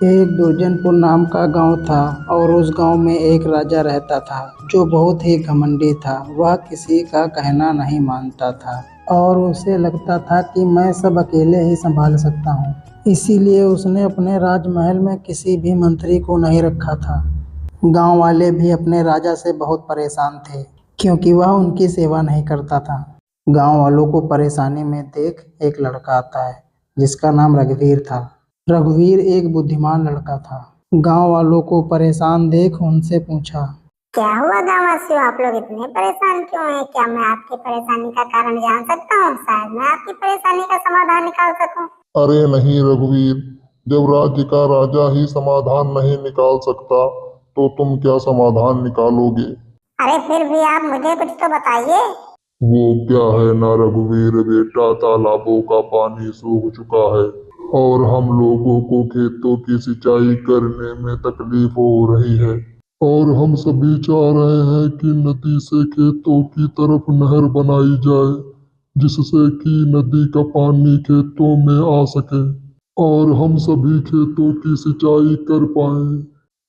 एक दुर्जनपुर नाम का गांव था और उस गांव में एक राजा रहता था जो बहुत ही घमंडी था। वह किसी का कहना नहीं मानता था और उसे लगता था कि मैं सब अकेले ही संभाल सकता हूँ। इसीलिए उसने अपने राजमहल में किसी भी मंत्री को नहीं रखा था। गांव वाले भी अपने राजा से बहुत परेशान थे क्योंकि वह उनकी सेवा नहीं करता था। गांव वालों को परेशानी में देख एक लड़का आता है जिसका नाम रघुवीर था। रघुवीर एक बुद्धिमान लड़का था। गांव वालों को परेशान देख उनसे पूछा, क्या हुआ गांववासियों, आप लोग इतने परेशान क्यों हैं? क्या मैं आपकी परेशानी का कारण जान सकता हूँ? शायद मैं आपकी परेशानी का समाधान निकाल सकूं। अरे नहीं रघुवीर, जब राज्य का राजा ही समाधान नहीं निकाल सकता तो तुम क्या समाधान निकालोगे? अरे फिर भी आप मुझे कुछ तो बताइए। वो क्या है ना रघुवीर बेटा, तालाबों का पानी सूख चुका है और हम लोगों को खेतों की सिंचाई करने में तकलीफ हो रही है और हम सभी चाह रहे हैं कि नदी से खेतों की तरफ नहर बनाई जाए जिससे कि नदी का पानी खेतों में आ सके और हम सभी खेतों की सिंचाई कर पाएं।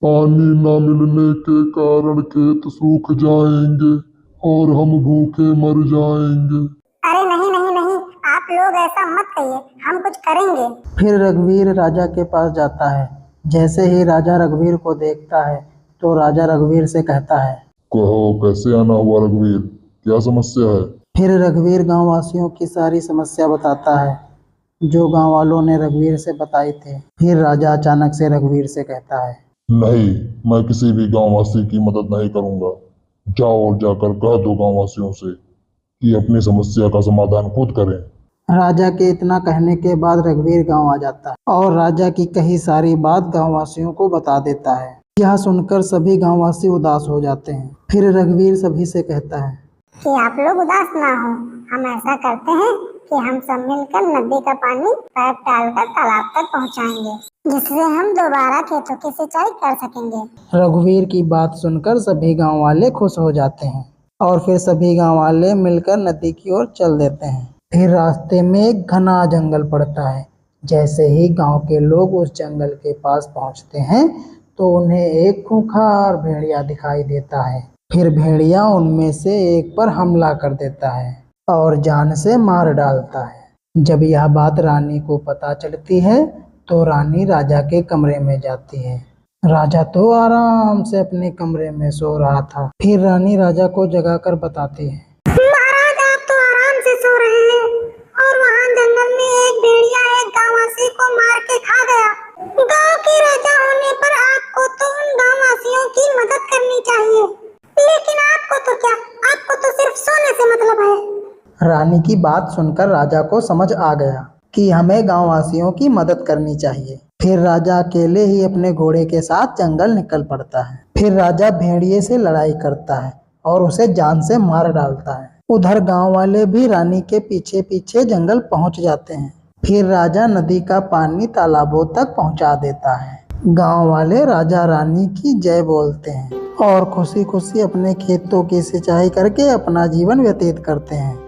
पानी न मिलने के कारण खेत सूख जाएंगे और हम भूखे मर जाएंगे। अरे नहीं नहीं नहीं, आप लोग ऐसा मत कहिए, हम कुछ करेंगे। फिर रघुवीर राजा के पास जाता है। जैसे ही राजा रघुवीर को देखता है तो राजा रघुवीर से कहता है, कहो कैसे आना हुआ रघुवीर, क्या समस्या है? फिर रघुवीर गांव वासियों की सारी समस्या बताता है जो गांव वालों ने रघुवीर से बताई थी। फिर राजा अचानक से रघुवीर से कहता है, नहीं, मैं किसी भी गांववासी की मदद नहीं करूंगा। जाओ और जाकर कह दो गांववासियों से कि अपनी समस्या का समाधान खुद करें। राजा के इतना कहने के बाद रघुवीर गांव आ जाता है और राजा की कही सारी बात गांव वासियों को बता देता है। यह सुनकर सभी गांववासी उदास हो जाते हैं। फिर रघुवीर सभी से कहता है कि आप लोग उदास ना हो, हम ऐसा करते हैं कि हम सब मिलकर नदी का पानी पाइप डालकर तालाब तक पहुंचाएंगे, जिससे हम दोबारा खेतों की सिंचाई कर सकेंगे। रघुवीर की बात सुनकर सभी गांव वाले खुश हो जाते हैं और फिर सभी गांव वाले मिलकर नदी की ओर चल देते हैं। फिर रास्ते में एक घना जंगल पड़ता है। जैसे ही गांव के लोग उस जंगल के पास पहुंचते हैं तो उन्हें एक खूंखार भेड़िया दिखाई देता है। फिर भेड़िया उनमें से एक पर हमला कर देता है और जान से मार डालता है। जब यह बात रानी को पता चलती है तो रानी राजा के कमरे में जाती है। राजा तो आराम से अपने कमरे में सो रहा था। फिर रानी राजा को जगाकर बताती है, महाराज, आप तो आराम से सो रहे हैं और वहाँ जंगल में एक भेड़िया एक गांववासी को मार के खा गया। गांव के राजा होने पर आपको तो उन गांववासियों की मदद करनी चाहिए, लेकिन आपको तो क्या, आपको तो सिर्फ सोने से मतलब है। रानी की बात सुनकर राजा को समझ आ गया कि हमें गांववासियों की मदद करनी चाहिए। फिर राजा अकेले ही अपने घोड़े के साथ जंगल निकल पड़ता है। फिर राजा भेड़िए से लड़ाई करता है और उसे जान से मार डालता है। उधर गांव वाले भी रानी के पीछे पीछे जंगल पहुंच जाते हैं। फिर राजा नदी का पानी तालाबों तक पहुंचा देता है। गांव वाले राजा रानी की जय बोलते हैं और खुशी खुशी अपने खेतों की सिंचाई करके अपना जीवन व्यतीत करते हैं।